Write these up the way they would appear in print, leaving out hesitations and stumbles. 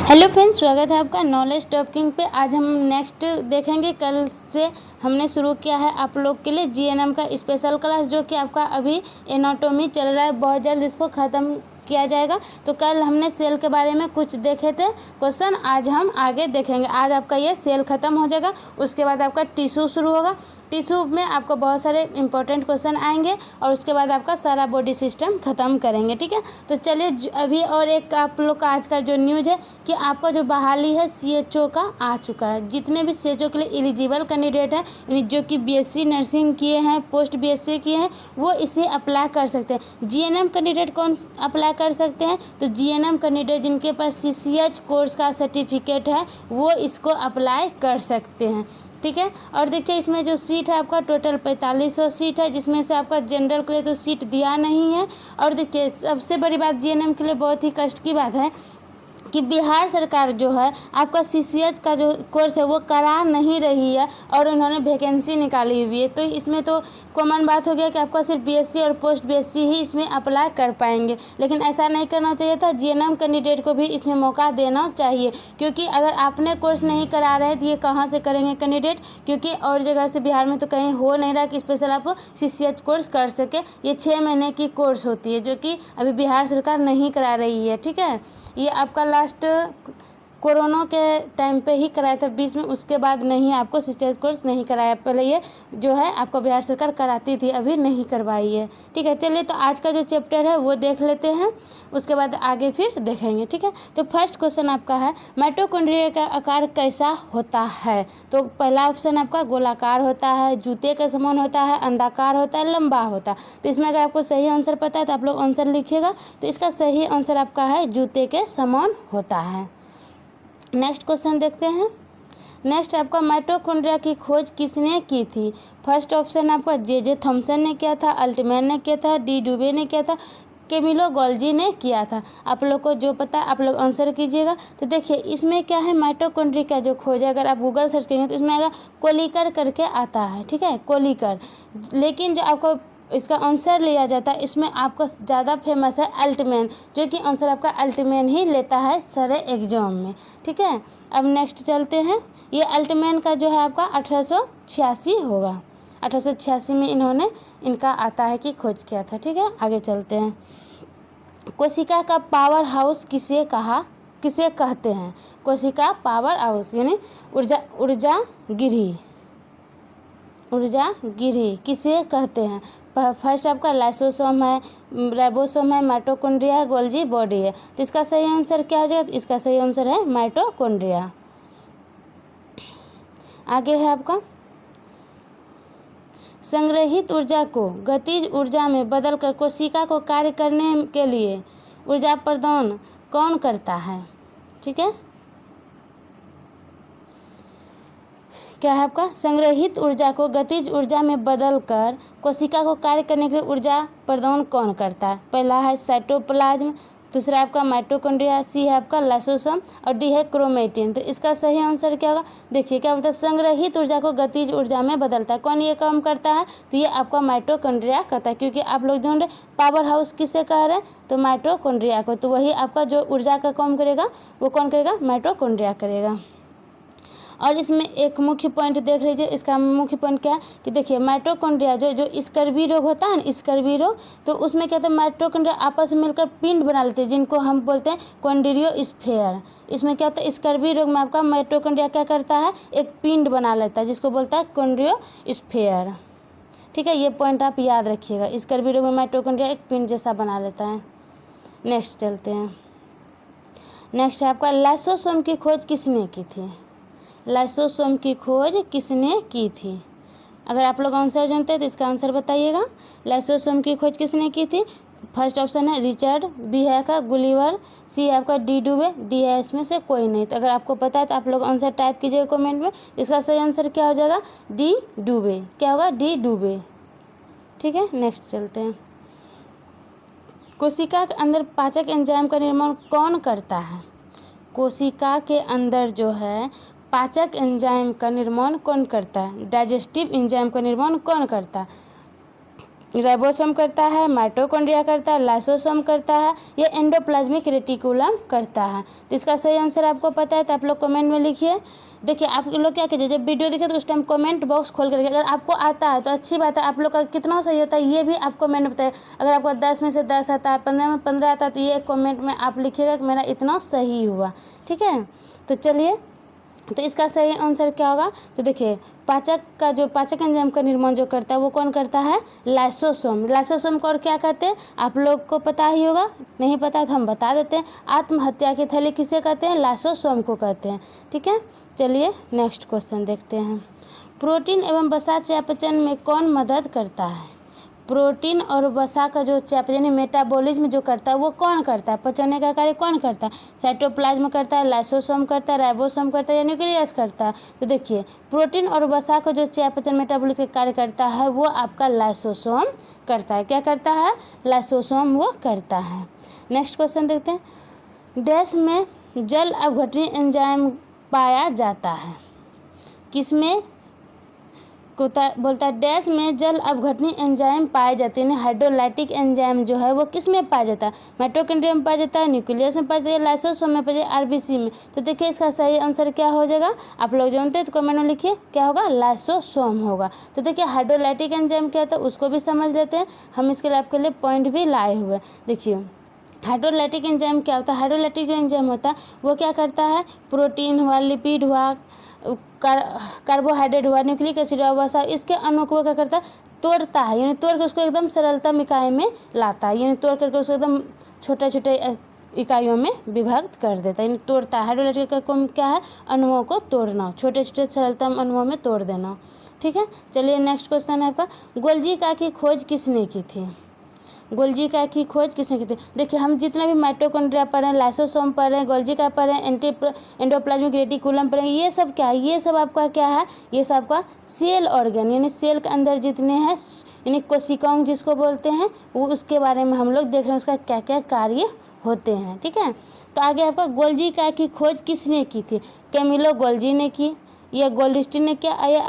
Hello friends, स्वागत है आपका नॉलेज टॉकिंग पे। आज हम नेक्स्ट देखेंगे। कल से हमने शुरू किया है आप लोग के लिए जीएनएम का स्पेशल क्लास, जो कि आपका अभी एनाटॉमी चल रहा है। बहुत जल्द इसको ख़त्म किया जाएगा। तो कल हमने सेल के बारे में कुछ देखे थे क्वेश्चन, आज हम आगे देखेंगे। आज आपका ये सेल ख़त्म हो जाएगा, उसके बाद आपका टिश्यू शुरू होगा। टिश्यू में आपको बहुत सारे इंपॉर्टेंट क्वेश्चन आएंगे और उसके बाद आपका सारा बॉडी सिस्टम ख़त्म करेंगे। ठीक है, तो चलिए अभी और एक आप लोग का आज का जो न्यूज़ है कि आपका जो बहाली है सीएचओ का आ चुका है। जितने भी सीएचओ के लिए एलिजिबल कैंडिडेट हैं, यानी जो कि बीएससी नर्सिंग किए हैं, पोस्ट बीएससी किए हैं, वो इसे अप्लाई कर सकते हैं। जीएनएम कैंडिडेट कौन अप्लाई कर सकते हैं? तो जीएनएम कैंडिडेट जिनके पास सीसीएच कोर्स का सर्टिफिकेट है वो इसको अप्लाई कर सकते हैं। ठीक है, और देखिए इसमें जो सीट है आपका टोटल 4500 सीट है, जिसमें से आपका जनरल के लिए तो सीट दिया नहीं है। और देखिए सबसे बड़ी बात जीएनएम के लिए बहुत ही कष्ट की बात है कि बिहार सरकार जो है आपका सीसीएच का जो कोर्स है वो करा नहीं रही है और उन्होंने वैकेंसी निकाली हुई है। तो इसमें तो कॉमन बात हो गया कि आपका सिर्फ बीएससी और पोस्ट बीएससी ही इसमें अप्लाई कर पाएंगे, लेकिन ऐसा नहीं करना चाहिए था। जीएनएम कैंडिडेट को भी इसमें मौका देना चाहिए, क्योंकि अगर आपने कोर्स नहीं करा रहे तो ये कहाँ से करेंगे कैंडिडेट, क्योंकि और जगह से बिहार में तो कहीं हो नहीं रहा कि स्पेशल आप सीसीएच कोर्स कर सके। ये 6 महीने की कोर्स होती है जो कि अभी बिहार सरकार नहीं करा रही है। ठीक है, ये आपका लास्ट कोरोना के टाइम पे ही कराया था 20 में, उसके बाद नहीं आपको सीसीएच कोर्स नहीं कराया। पहले ये जो है आपको बिहार सरकार कराती थी, अभी नहीं करवाई है। ठीक है, चलिए तो आज का जो चैप्टर है वो देख लेते हैं, उसके बाद आगे फिर देखेंगे। ठीक है, तो फर्स्ट क्वेश्चन आपका है माइटोकॉन्ड्रिया का आकार कैसा होता है? तो पहला ऑप्शन आपका गोलाकार होता है, जूते के समान होता है, अंडाकार होता है, लंबा होता है। तो इसमें अगर आपको सही आंसर पता है तो आप लोग आंसर लिखिएगा। तो इसका सही आंसर आपका है जूते के समान होता है। नेक्स्ट क्वेश्चन देखते हैं। नेक्स्ट आपका माइटोकॉन्ड्रिया की खोज किसने की थी? फर्स्ट ऑप्शन आपका जे थॉमसन ने किया था, अल्टमैन ने किया था, डी डुबे ने किया था, कैमिलो गोल्जी ने किया था। आप लोग को जो पता है आप लोग आंसर कीजिएगा। तो देखिए इसमें क्या है, माइटोकॉन्ड्रिया का जो खोज है अगर आप गूगल सर्च करेंगे तो इसमें आएगा कोलिकर करके आता है। ठीक है, कोलिकर। लेकिन जो आपको इसका आंसर लिया जाता है इसमें आपका ज़्यादा फेमस है अल्टमैन, जो कि आंसर आपका अल्टमैन ही लेता है सारे एग्जाम में। ठीक है, अब नेक्स्ट चलते हैं। ये अल्टमैन का जो है आपका 1886 होगा। 1886 में इन्होंने इनका आता है कि खोज किया था। ठीक है, आगे चलते हैं। कोशिका का पावर हाउस किसे कहते हैं? कोशिका पावर हाउस यानी ऊर्जा गिरी किसे कहते हैं? फर्स्ट आपका लाइसोसोम है, राइबोसोम है, माइटोकॉन्ड्रिया है, गोल्जी बॉडी है। तो इसका सही आंसर क्या हो जाएगा? तो इसका सही आंसर है माइटोकॉन्ड्रिया। आगे है आपका संग्रहित ऊर्जा को गतिज ऊर्जा में बदलकर कोशिका को कार्य करने के लिए ऊर्जा प्रदान कौन करता है? ठीक है, क्या है आपका संग्रहित ऊर्जा को गतिज ऊर्जा में बदलकर कोशिका को कार्य करने के लिए ऊर्जा प्रदान कौन करता है? पहला है साइटोप्लाज्म, दूसरा आपका माइटोकॉन्ड्रिया, सी है आपका लाइसोसोम और डी है क्रोमेटिन। तो इसका सही आंसर क्या होगा? देखिए क्या बोलता है, संग्रहित ऊर्जा को गतिज ऊर्जा में बदलता है। कौन ये काम करता है? तो ये आपका माइटोकॉन्ड्रिया करता है, क्योंकि आप लोग ढूंढ रहे पावर हाउस किसे कह रहे हैं, तो माइटोकॉन्ड्रिया को। तो वही आपका जो ऊर्जा का काम करेगा वो कौन करेगा? माइटोकॉन्ड्रिया करेगा। और इसमें एक मुख्य पॉइंट देख लीजिए, इसका मुख्य पॉइंट क्या है कि देखिए माइटोकॉन्ड्रिया जो स्कर्वी रोग होता है ना, स्कर्वी रोग, तो उसमें क्या होता है माइटोकॉन्ड्रिया आपस में मिलकर पिंड बना लेते हैं, जिनको हम बोलते हैं कॉन्ड्रियोस्फेयर। इसमें क्या होता है स्कर्वी रोग में आपका माइटोकॉन्ड्रिया क्या करता है, एक पिंड बना लेता है जिसको बोलता है कॉन्ड्रियोस्फेयर। ठीक है, ये पॉइंट आप याद रखिएगा। स्कर्वी रोग में माइटोकॉन्ड्रिया एक पिंड जैसा बना लेता है। नेक्स्ट चलते हैं। नेक्स्ट है आपका लाइसोसोम की खोज किसने की थी? लाइसोसोम की खोज किसने की थी? अगर आप लोग आंसर जानते हैं तो इसका आंसर बताइएगा। लाइसोसोम की खोज किसने की थी? फर्स्ट ऑप्शन है रिचर्ड, बी है आपका गुलिवर, सी है आपका डी डुबे, डी है इसमें से कोई नहीं। तो अगर आपको पता है तो आप लोग आंसर टाइप कीजिएगा कमेंट में। इसका सही आंसर क्या हो जाएगा? डी डुबे। क्या होगा? डी डुबे। ठीक है, नेक्स्ट चलते हैं। कोशिका के अंदर पाचक एंजाइम का निर्माण कौन करता है? कोशिका के अंदर जो है पाचक एंजाइम का निर्माण कौन करता है? डाइजेस्टिव एंजाइम का निर्माण कौन करता है? राइबोसोम करता है, माइटोकॉन्ड्रिया करता है, लाइसोसोम करता है, ये एंडोप्लाज्मिक रेटिकुलम करता है। तो इसका सही आंसर आपको पता है तो आप लोग कमेंट में लिखिए। देखिए आप लोग क्या कीजिए, जब वीडियो देखे तो उस टाइम कमेंट बॉक्स खोल करके, अगर आपको आता है तो अच्छी बात है, आप लोग का कितना सही होता है ये भी आप कमेंट में बताइए। अगर आपको 10 में से 10 आता है, 15 में 15 आता है, तो ये कमेंट में आप लिखिएगा कि मेरा इतना सही हुआ। ठीक है, तो चलिए, तो इसका सही आंसर क्या होगा। तो देखिए पाचक एंजाइम का निर्माण जो करता है वो कौन करता है, लाइसोसोम। लाइसोसोम को और क्या कहते हैं आप लोग को पता ही होगा, नहीं पता तो हम बता देते हैं। आत्महत्या की थैली किसे कहते हैं, लाइसोसोम को कहते हैं। ठीक है, चलिए नेक्स्ट क्वेश्चन देखते हैं। प्रोटीन एवं वसा चयापचय में कौन मदद करता है। प्रोटीन और वसा का जो चयापचय यानी मेटाबॉलिज्म जो करता है वो कौन करता है, पचने का कार्य कौन करता है, साइटोप्लाज्म करता है, लाइसोसोम करता है, राइबोसोम करता है या न्यूक्लियस करता है। तो देखिए प्रोटीन और वसा का जो चयापचय मेटाबॉलिज्म का कार्य करता है वो आपका लाइसोसोम करता है। क्या करता है, लाइसोसोम वो करता है। नेक्स्ट क्वेश्चन देखते हैं। डैश में जल अपघटनी एंजाइम पाया जाता है, किसमें बोलता है डैश में जल अपघटनी एंजाइम पाए जाते हैं। हाइड्रोलाइटिक एंजाइम जो है वो किस में पाया जाता है, माइटोकॉन्ड्रिया में पाया जाता है, न्यूक्लियस में पाया जाता है, लाइसोसोम में पाया जाता है, आरबीसी में। तो देखिए इसका सही आंसर क्या हो जाएगा, आप लोग जानते हैं तो कमेंट में लिखिए क्या होगा, लाइसोसोम होगा। तो देखिए हाइड्रोलाइटिक एंजाइम क्या होता है उसको भी समझ लेते हैं, हम इसके लिए आपके लिए पॉइंट भी लाए हुए। देखिए हाइड्रोलाइटिक एंजाइम क्या होता है, हाइड्रोलाइटिक जो एंजाइम होता है वो क्या करता है, प्रोटीन हुआ, लिपिड हुआ, कार्बोहाइड्रेट हुआ, न्यूक्लिक एसिड हुआ, वसा, इसके अणु को क्या करता है, तोड़ता है, यानी तोड़ के उसको एकदम सरलता इकाई में लाता है, यानी तोड़ करके उसको एकदम छोटे छोटे इकाइयों में विभक्त कर देता है, यानी तोड़ता है। हाइड्रोलाइटिक का काम क्या है, अणुओं को तोड़ना, छोटे छोटे सरलतम अणुओं में तोड़ देना। ठीक है, चलिए नेक्स्ट क्वेश्चन है आपका, गोल्जी का की खोज किसने की थी। गोल्जी का की खोज किसने की थी। देखिए हम जितने भी माइटोकॉन्ड्रिया पढ़ रहे हैं, लाइसोसोम पढ़ रहे हैं, गोल्जी का पढ़ रहे हैं, एंडोप्लाज्मिक रेटिकुलम पढ़ रहे हैं, ये सब क्या है, ये सब आपका क्या है, ये सब आपका सेल ऑर्गन यानी सेल के अंदर जितने हैं यानी कोशिकाओं जिसको बोलते हैं वो उसके बारे में हम लोग देख रहे हैं, उसका क्या क्या कार्य होते हैं। ठीक है, तो आगे आपका गोल्जी का की खोज किसने की थी, कैमिलो गोल्जी ने की, या गोल्डस्टीन ने किया, या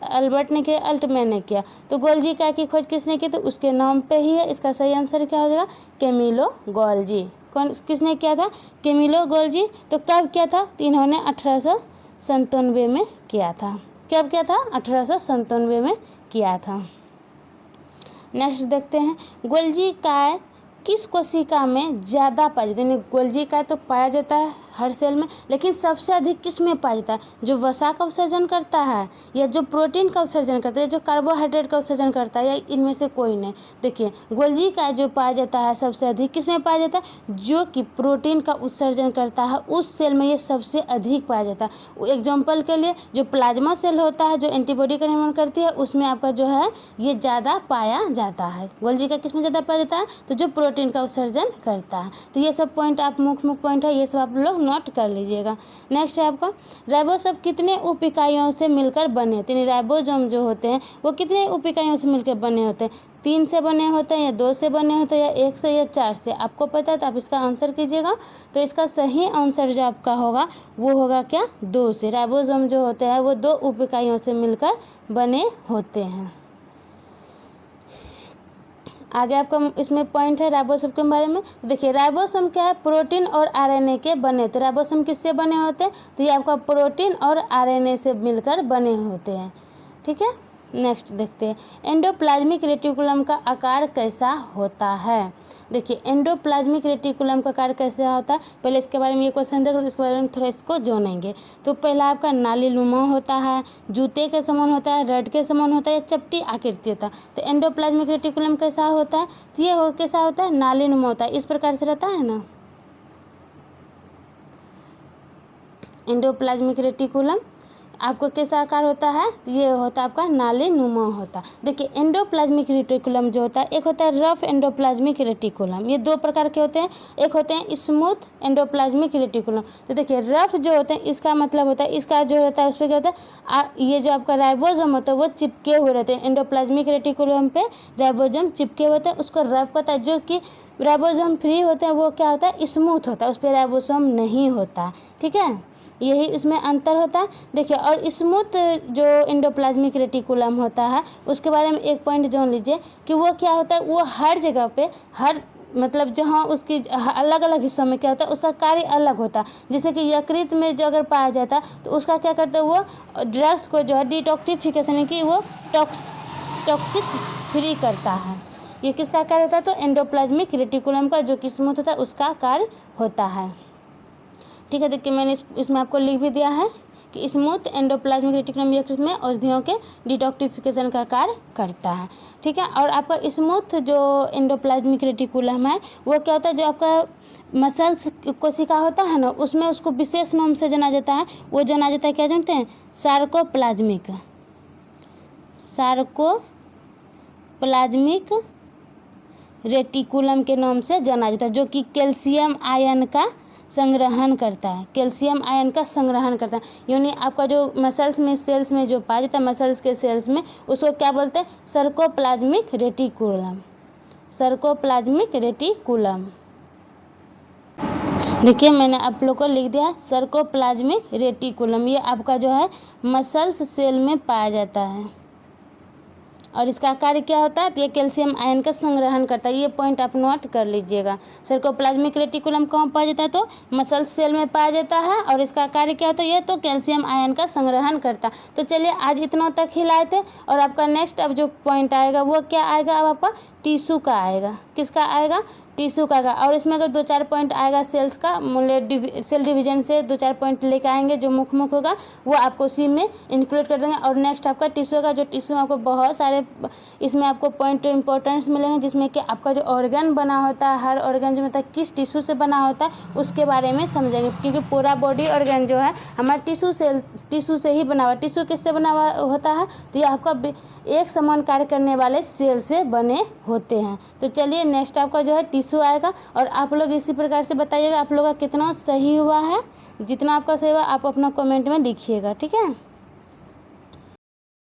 अल्बर्ट ने किया, अल्टमैन ने किया। तो गोल्जी का की खोज किसने की, तो उसके नाम पे ही है, इसका सही आंसर क्या हो जाएगा, कैमिलो गोल्जी। कौन किसने किया था, कैमिलो गोल्जी। तो कब किया था, तो इन्होंने 1897 में किया था। कब किया था, 1897 में किया था। नेक्स्ट देखते हैं, गोल्जी का किस कोशिका में ज़्यादा पाया जाता है, यानी गोल्जी का तो पाया जाता है हर सेल में, लेकिन सबसे अधिक किस में पाया जाता है, जो वसा का उत्सर्जन करता है, या जो प्रोटीन का उत्सर्जन करता है, या जो कार्बोहाइड्रेट का उत्सर्जन करता है, या इनमें से कोई नहीं। देखिए गोल्जी का जो पाया जाता है सबसे अधिक किस में पाया जाता है, जो कि प्रोटीन का उत्सर्जन करता है उस सेल में ये सबसे अधिक पाया जाता है। एग्जाम्पल के लिए जो प्लाज्मा सेल होता है जो एंटीबॉडी का निर्माण करती है उसमें आपका जो है ये ज़्यादा पाया जाता है। गोल्जी का किस में ज़्यादा पाया जाता है, तो जो प्रोटीन का उत्सर्जन करता है। तो ये सब पॉइंट आप मुख्य पॉइंट है, ये सब आप लोग नोट कर लीजिएगा। नेक्स्ट है आपका, राइबोसोम कितने उप इकाइयों से मिलकर बने होते हैं, राइबोसोम जो होते हैं वो कितने उप इकाइयों से मिलकर बने होते हैं, 3 से बने होते हैं, या 2 से बने होते हैं, या 1 से, या 4 से। आपको पता है तो आप इसका आंसर कीजिएगा। तो इसका सही आंसर जो आपका होगा वो होगा क्या, 2 से। राइबोसोम जो होते हैं वो 2 उप इकाइयों से मिलकर बने होते हैं। आगे आपका इसमें पॉइंट है राइबोसोम के बारे में। देखिए राइबोसोम क्या है, प्रोटीन और आरएनए के बने होते हैं। राइबोसोम किससे बने होते हैं, तो ये आपका प्रोटीन और आरएनए से मिलकर बने होते हैं। ठीक है, नेक्स्ट देखते हैं, एंडोप्लाज्मिक रेटिकुलम का आकार कैसा होता है। देखिए एंडोप्लाज्मिक रेटिकुलम का आकार कैसे होता है, पहले इसके बारे में ये क्वेश्चन देखो, इसके बारे में थोड़ा इसको जानेंगे। तो पहला आपका नालीनुमा होता है, जूते के समान होता है, रड के समान होता है, या चपटी आकृति होता है। तो एंडोप्लाज्मिक रेटिकुलम कैसा होता है, तो ये कैसा होता है, नालीनुमा होता है, इस प्रकार से रहता है ना। एंडोप्लाज्मिक रेटिकुलम आपको कैसा आकार होता है, तो ये होता है आपका नालीनुमा होता है। देखिए एंडोप्लाज्मिक रेटिकुलम जो होता है, एक होता है रफ एंडोप्लाज्मिक रेटिकुलम, ये 2 प्रकार के होते हैं। एक होते हैं स्मूथ एंडोप्लाज्मिक रेटिकुलम। तो देखिए रफ जो होते हैं इसका मतलब होता है, इसका जो रहता है उस पर क्या होता है, ये जो आपका राइबोसोम होता है वो चिपके हुए रहते हैं। एंडोप्लाज्मिक रेटिकुलम पे राइबोसोम चिपके हुए होते हैं, उसको रफ होता है। जो कि राइबोसोम फ्री होते हैं वो क्या होता है, स्मूथ होता है, उस पर राइबोसोम नहीं होता। ठीक है, यही इसमें अंतर होता है। देखिए, और स्मूथ जो एंडोप्लाज्मिक रेटिकुलम होता है उसके बारे में एक पॉइंट जान लीजिए कि वो क्या होता है, वो हर जगह पे हर मतलब जहाँ उसकी अलग अलग हिस्सों में क्या होता है, उसका कार्य अलग होता है। जैसे कि यकृत में जो अगर पाया जाता है तो उसका क्या करता है, वो ड्रग्स को जो है डिटॉक्सिफिकेशन यानी कि वो टॉक्सिक फ्री करता है। ये किसका कार्य होता है, तो एंडोप्लाज्मिक रेटिकुलम का जो कि स्मूथ होता है उसका कार्य होता है। ठीक है, देखिए मैंने इसमें आपको लिख भी दिया है कि स्मूथ एंडोप्लाज्मिक रेटिकुलम यकृत में औषधियों के डिटॉक्सिफिकेशन का कार्य करता है। ठीक है, और आपका स्मूथ जो एंडोप्लाज्मिक रेटिकुलम है वो क्या होता है, जो आपका मसल्स कोशिका होता है ना, उसमें उसको विशेष नाम से जाना जाता है। वो जाना जाता है, क्या जानते हैं, सार्कोप्लाज्मिक रेटिकुलम के नाम से जाना जाता है, जो कि कैल्शियम आयन का संग्रहण करता है। कैल्शियम आयन का संग्रहण करता है, यानी आपका जो मसल्स में सेल्स में जो पाया जाता है, मसल्स के सेल्स में, उसको क्या बोलते हैं, सार्कोप्लाज्मिक रेटिकुलम। देखिए मैंने आप लोग को लिख दिया सार्कोप्लाज्मिक रेटिकुलम, ये आपका जो है मसल्स सेल में पाया जाता है और इसका कार्य क्या होता है, तो ये कैल्शियम आयन का संग्रहण करता है। ये पॉइंट आप नोट कर लीजिएगा। सार्कोप्लाज्मिक रेटिकुलम कहाँ पाया जाता है, तो मसल सेल में पाया जाता है और इसका कार्य क्या होता है, ये तो कैल्शियम आयन का संग्रहण करता है। तो चलिए आज इतना तक ही लाए थे और आपका नेक्स्ट अब जो पॉइंट आएगा वो क्या आएगा, अब आपका टिश्यू का आएगा। किसका आएगा, टिश्यू का आएगा। और इसमें अगर 2-4 पॉइंट आएगा सेल्स का, सेल डिवीजन से 2-4 पॉइंट लेके आएंगे, जो मुख्य होगा वो आपको उसी में इंक्लूड कर देंगे। और नेक्स्ट आपका टिश्यू का, जो टिश्यू में आपको बहुत सारे इसमें आपको पॉइंट इंपॉर्टेंस मिलेंगे, जिसमें कि आपका जो ऑर्गन बना होता है, हर ऑर्गन जो मतलब किस टिश्यू से बना होता है उसके बारे में समझेंगे, क्योंकि पूरा बॉडी ऑर्गन जो है हमारा टिश्यू से ही बना हुआ। टिश्यू किससे बना हुआ होता है, तो ये आपका एक समान कार्य करने वाले सेल से बने होते हैं। तो चलिए नेक्स्ट आपका जो है टिश्यू आएगा और आप लोग इसी प्रकार से बताइएगा आप लोग का कितना सही हुआ है। जितना आपका सही हुआ आप अपना कमेंट में लिखिएगा, ठीक है।